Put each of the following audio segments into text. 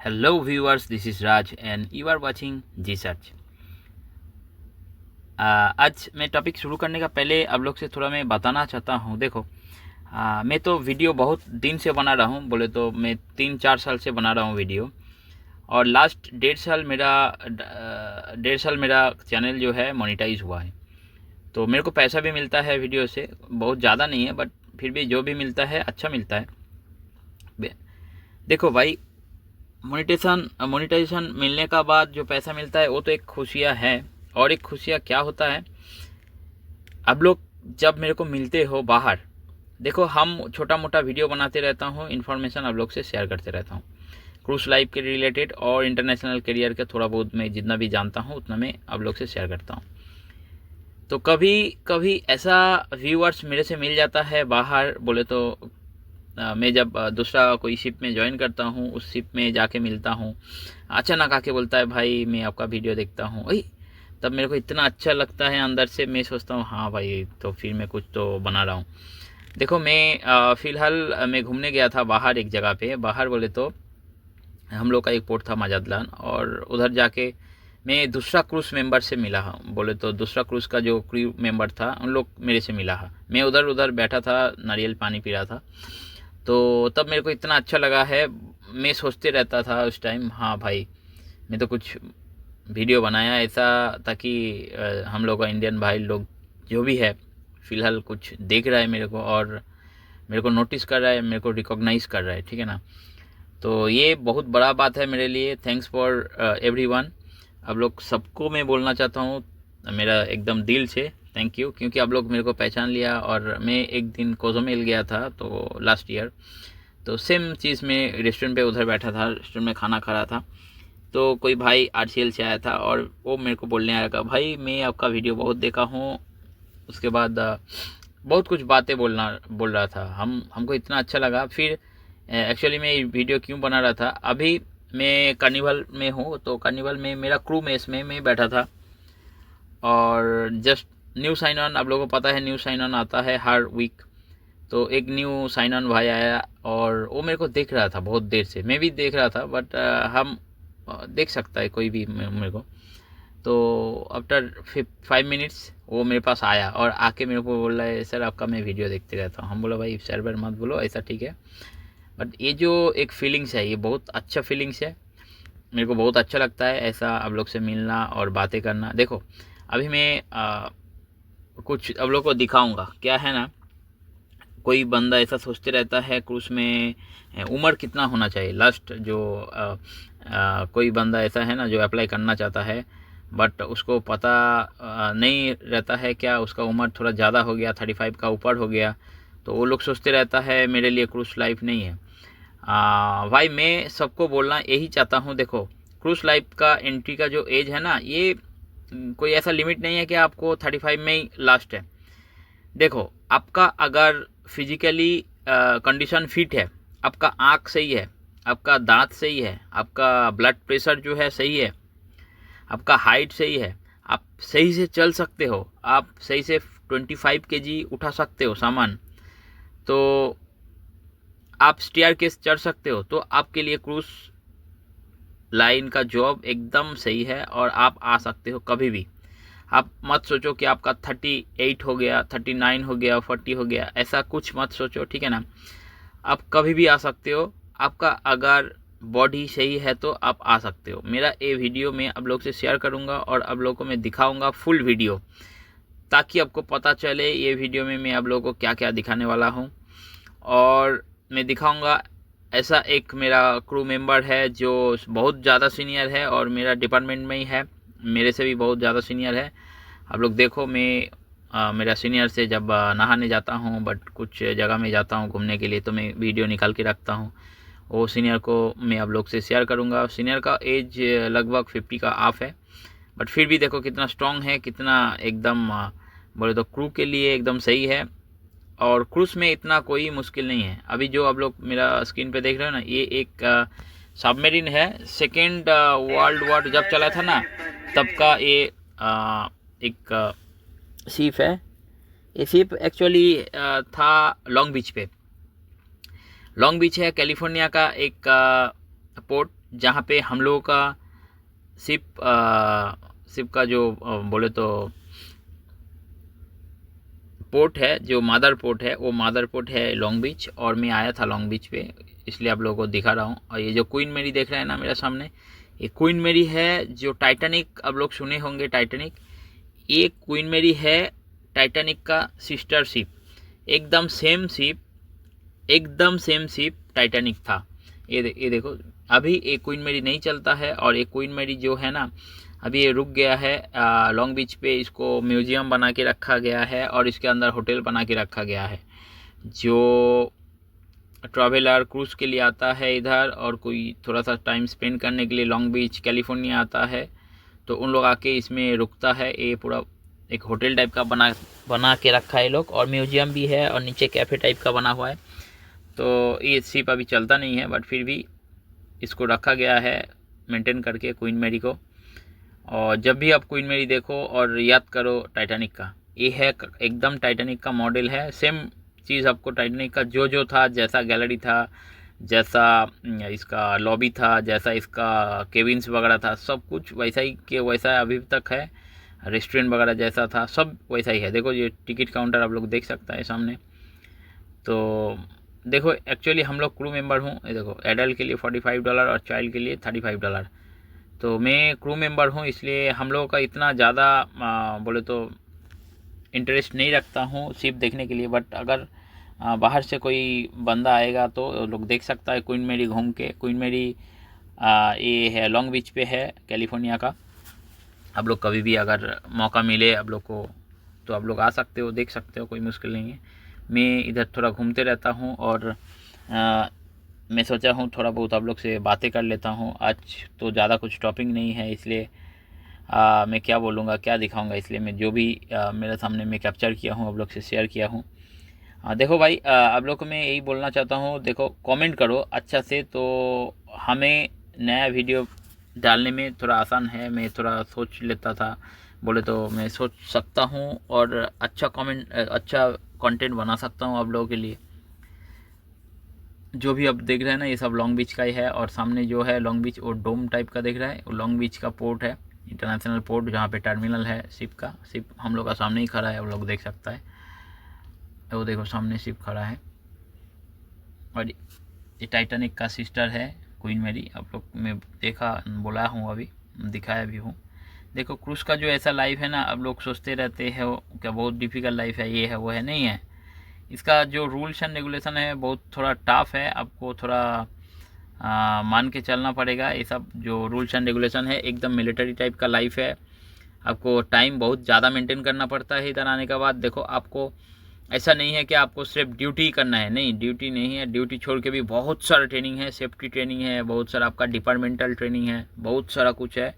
Hello viewers, this is Raj and you are watching G search. आज मैं topic शुरू करने का पहले आप लोग से थोड़ा मैं बताना चाहता हूँ। देखो, मैं तो वीडियो बहुत दिन से बना रहा हूँ, बोले तो मैं 3-4 साल से बना रहा हूँ वीडियो। और लास्ट 1.5 साल मेरा चैनल जो है मोनेटाइज हुआ है। तो मेरे को पैसा भी मिलता है वीडियो से, बहुत ज़्यादा नहीं है बट फिर भी जो भी मिलता है अच्छा मिलता है। देखो भाई, मोनेटाइजेशन मिलने का बाद जो पैसा मिलता है वो तो एक खुशियाँ है। और एक खुशियाँ क्या होता है, अब लोग जब मेरे को मिलते हो बाहर, देखो हम छोटा मोटा वीडियो बनाते रहता हूँ, इन्फॉर्मेशन आप लोग से शेयर करते रहता हूँ क्रूज लाइफ के रिलेटेड और इंटरनेशनल करियर के थोड़ा बहुत मैं जितना भी जानता हूँ उतना मैं आप लोग से शेयर करता हूँ। तो कभी कभी ऐसा व्यूअर्स मेरे से मिल जाता है बाहर, बोले तो मैं जब दूसरा कोई शिप में ज्वाइन करता हूँ, उस शिप में जाके मिलता हूँ, अचानक आके बोलता है भाई मैं आपका वीडियो देखता हूँ। वही तब मेरे को इतना अच्छा लगता है अंदर से, मैं सोचता हूँ हाँ भाई तो फिर मैं कुछ तो बना रहा हूँ। देखो मैं फ़िलहाल मैं घूमने गया था बाहर, एक जगह पे बाहर, बोले तो हम लोग का एक पोर्ट था मजादलान, और उधर जाके मैं दूसरा क्रूज़ मेंबर से मिला हूँ। बोले तो दूसरा क्रूज़ का जो क्रू मेंबर था उन लोग मेरे से मिला है। मैं उधर उधर बैठा था, नारियल पानी पी रहा था। तो तब मेरे को इतना अच्छा लगा है, मैं सोचते रहता था उस टाइम, हाँ भाई मैं तो कुछ वीडियो बनाया ऐसा ताकि हम लोग का इंडियन भाई लोग जो भी है फ़िलहाल कुछ देख रहा है मेरे को, और मेरे को नोटिस कर रहा है, मेरे को रिकॉग्नाइज़ कर रहा है, ठीक है ना। तो ये बहुत बड़ा बात है मेरे लिए। Thanks for everyone. आप लोग सबको मैं बोलना चाहता हूँ मेरा एकदम दिल से थैंक यू, क्योंकि आप लोग मेरे को पहचान लिया। और मैं एक दिन कोजोमिल गया था तो लास्ट ईयर, तो सेम चीज़ में रेस्टोरेंट पे उधर बैठा था, रेस्टोरेंट में खाना खा रहा था, तो कोई भाई आरसीएल से आया था और वो मेरे को बोलने आया, भाई मैं आपका वीडियो बहुत देखा हूँ। उसके बाद बहुत कुछ बातें बोल रहा था, हमको इतना अच्छा लगा। फिर एक्चुअली मैं वीडियो क्यों बना रहा था, अभी मैं कार्निवल में हूँ, तो कार्निवल में मेरा क्रू मेस में मैं बैठा था, और जस्ट न्यू साइन ऑन, आप लोगों को पता है न्यू साइन ऑन आता है हर वीक, तो एक न्यू साइन ऑन भाई आया और वो मेरे को देख रहा था बहुत देर से, मैं भी देख रहा था बट हम देख सकता है कोई भी मेरे को। तो आफ्टर 5 मिनट्स वो मेरे पास आया और आके मेरे को बोल रहा है, सर आपका मैं वीडियो देखते रहता हूँ। हम बोला भाई सर वर मत बोलो ऐसा, ठीक है, बट ये जो एक फीलिंग्स है ये बहुत अच्छा फीलिंग्स है। मेरे को बहुत अच्छा लगता है ऐसा आप लोग से मिलना और बातें करना। देखो अभी मैं कुछ आप लोग को दिखाऊंगा, क्या है ना, कोई बंदा ऐसा सोचते रहता है क्रूज में उम्र कितना होना चाहिए, लास्ट जो कोई बंदा ऐसा है ना जो अप्लाई करना चाहता है बट उसको पता नहीं रहता है, क्या उसका उम्र थोड़ा ज़्यादा हो गया, 35 का ऊपर हो गया, तो वो लोग सोचते रहता है मेरे लिए क्रूज लाइफ नहीं है। भाई मैं सबको बोलना यही चाहता हूँ, देखो क्रूज लाइफ का एंट्री का जो एज है ना, ये कोई ऐसा लिमिट नहीं है कि आपको 35 में ही लास्ट है। देखो आपका अगर फिजिकली कंडीशन फिट है, आपका आँख सही है, आपका दांत सही है, आपका ब्लड प्रेशर जो है सही है, आपका हाइट सही है, आप सही से चल सकते हो, आप सही से 25 केजी उठा सकते हो सामान, तो आप स्टेयर केस चढ़ सकते हो, तो आपके लिए क्रूज लाइन का जॉब एकदम सही है और आप आ सकते हो कभी भी। आप मत सोचो कि आपका 38 हो गया, 39 हो गया, 40 हो गया, ऐसा कुछ मत सोचो, ठीक है ना। आप कभी भी आ सकते हो, आपका अगर बॉडी सही है तो आप आ सकते हो। मेरा ये वीडियो मैं आप लोग से शेयर करूंगा और आप लोगों को मैं दिखाऊंगा फुल वीडियो, ताकि आपको पता चले ये वीडियो में मैं आप लोगों को क्या क्या दिखाने वाला हूँ। और मैं दिखाऊंगा ऐसा एक मेरा क्रू मेंबर है जो बहुत ज़्यादा सीनियर है और मेरा डिपार्टमेंट में ही है, मेरे से भी बहुत ज़्यादा सीनियर है। आप लोग देखो मैं मेरा सीनियर से जब नहाने जाता हूँ, बट कुछ जगह में जाता हूँ घूमने के लिए, तो मैं वीडियो निकाल के रखता हूँ, वो सीनियर को मैं आप लोग से शेयर करूँगा। सीनियर का एज लगभग 50 का ऑफ है, बट फिर भी देखो कितना स्ट्रॉन्ग है, कितना एकदम बोले तो क्रू के लिए एकदम सही है। और क्रूज में इतना कोई मुश्किल नहीं है। अभी जो आप लोग मेरा स्क्रीन पे देख रहे हो ना, ये एक सबमरीन है, सेकेंड वर्ल्ड वॉर जब चला था ना तब का ये एक शिप है। ये शिप एक्चुअली था लॉन्ग बीच पे। लॉन्ग बीच है कैलिफोर्निया का एक पोर्ट जहाँ पे हम लोगों का शिप का जो बोले तो पोर्ट है, जो मादर पोर्ट है, वो मादर पोर्ट है लॉन्ग बीच, और मैं आया था लॉन्ग बीच पे, इसलिए आप लोगों को दिखा रहा हूँ। और ये जो क्वीन मेरी देख रहे हैं ना मेरे सामने, ये क्वीन मेरी है, जो टाइटैनिक आप लोग सुने होंगे टाइटैनिक, ये क्वीन मेरी है टाइटैनिक का सिस्टर शिप, एकदम सेम शिप टाइटैनिक था। ये देखो अभी एक क्वीन मेरी नहीं चलता है, और एक क्वीन मेरी जो है ना अभी ये रुक गया है लॉन्ग बीच पे, इसको म्यूजियम बना के रखा गया है और इसके अंदर होटल बना के रखा गया है। जो ट्रैवलर क्रूज़ के लिए आता है इधर, और कोई थोड़ा सा टाइम स्पेंड करने के लिए लॉन्ग बीच कैलिफोर्निया आता है, तो उन लोग आके इसमें रुकता है। ये पूरा एक होटल टाइप का बना के रखा है लोग, और म्यूजियम भी है, और नीचे कैफ़े टाइप का बना हुआ है। तो ये शिप अभी चलता नहीं है, बट फिर भी इसको रखा गया है मेंटेन करके क्वीन मेरी को। और जब भी आप क्वीन मेरी देखो और याद करो टाइटैनिक का, ये है एकदम टाइटैनिक का मॉडल है, सेम चीज़ आपको टाइटैनिक का जो था, जैसा गैलरी था, जैसा इसका लॉबी था, जैसा इसका केबिन्स वगैरह था, सब कुछ वैसा ही के वैसा अभी तक है। रेस्टोरेंट वगैरह जैसा था सब वैसा ही है। देखो ये टिकट काउंटर आप लोग देख सकता है सामने। तो देखो एक्चुअली हम लोग क्रू मेंबर हूँ, ये देखो एडल्ट के लिए $45 और चाइल्ड के लिए $35। तो मैं क्रू मेंबर हूँ, इसलिए हम लोगों का इतना ज़्यादा बोले तो इंटरेस्ट नहीं रखता हूँ शिप देखने के लिए। बट अगर बाहर से कोई बंदा आएगा तो लोग देख सकता है क्वीन मेरी घूम के। क्वीन मेरी ये है लॉन्ग बीच पे है कैलिफोर्निया का। आप लोग कभी भी अगर मौका मिले आप लोग को तो आप लोग आ सकते हो, देख सकते हो, कोई मुश्किल नहीं है। मैं इधर थोड़ा घूमते रहता हूँ, और मैं सोचा हूँ थोड़ा बहुत आप लोग से बातें कर लेता हूँ। आज तो ज़्यादा कुछ टॉपिक नहीं है, इसलिए मैं क्या बोलूँगा, क्या दिखाऊँगा, इसलिए मैं जो भी मेरे सामने मैं कैप्चर किया हूँ आप लोग से शेयर किया हूँ। देखो भाई, आप लोग को मैं यही बोलना चाहता हूँ, देखो कमेंट करो अच्छा से, तो हमें नया वीडियो डालने में थोड़ा आसान है। मैं थोड़ा सोच लेता था, बोले तो मैं सोच सकता हूँ और अच्छा कंटेंट बना सकता हूँ आप लोगों के लिए। जो भी आप देख रहे हैं ना, ये सब लॉन्ग बीच का ही है, और सामने जो है लॉन्ग बीच वो डोम टाइप का दिख रहा है, वो लॉन्ग बीच का पोर्ट है, इंटरनेशनल पोर्ट, जहाँ पे टर्मिनल है शिप का। शिप हम लोग का सामने ही खड़ा है, वो लोग देख सकता है, वो देखो सामने शिप खड़ा है। और ये टाइटैनिक का सिस्टर है क्वीन मेरी, आप लोग मैं बोला हूँ, अभी दिखाया भी हूँ। देखो क्रूज़ का जो ऐसा लाइफ है ना, अब लोग सोचते रहते हैं क्या बहुत डिफ़िकल्ट लाइफ है, ये है वो है, नहीं है। इसका जो रूल्स एंड रेगुलेशन है बहुत थोड़ा टफ है, आपको थोड़ा मान के चलना पड़ेगा। ये सब जो रूल्स एंड रेगुलेशन है एकदम मिलिट्री टाइप का लाइफ है। आपको टाइम बहुत ज़्यादा मेंटेन करना पड़ता है इधर आने के बाद। देखो आपको ऐसा नहीं है कि आपको सिर्फ ड्यूटी करना है, नहीं, ड्यूटी नहीं है। ड्यूटी छोड़ के भी बहुत सारा ट्रेनिंग है, सेफ्टी ट्रेनिंग है, बहुत सारा आपका डिपार्टमेंटल ट्रेनिंग है, बहुत सारा कुछ है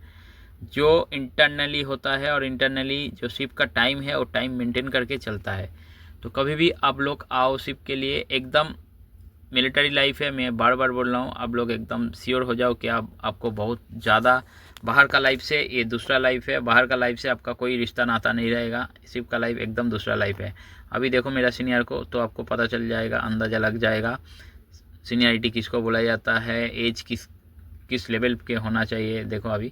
जो इंटरनली होता है। और इंटरनली जो शिप का टाइम है वो टाइम मेंटेन करके चलता है। तो कभी भी आप लोग आओ शिप के लिए, एकदम मिलिट्री लाइफ है। मैं बार बार बोल रहा हूँ, आप लोग एकदम श्योर हो जाओ कि आपको बहुत ज़्यादा बाहर का लाइफ से ये दूसरा लाइफ है। बाहर का लाइफ से आपका कोई रिश्ता नाता नहीं रहेगा, शिप का लाइफ एकदम दूसरा लाइफ है। अभी देखो मेरा सीनियर को, तो आपको पता चल जाएगा, अंदाज़ा लग जाएगा सीनियरिटी किसको बोला जाता है, एज किस लेवल के होना चाहिए। देखो अभी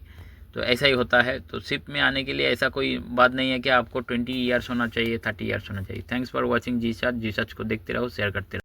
तो ऐसा ही होता है। तो शिप में आने के लिए ऐसा कोई बात नहीं है कि आपको 20 ईयर्स होना चाहिए, 30 ईयर्स होना चाहिए। थैंक्स फॉर वॉचिंग जी सच को देखते रहो, शेयर करते रहो।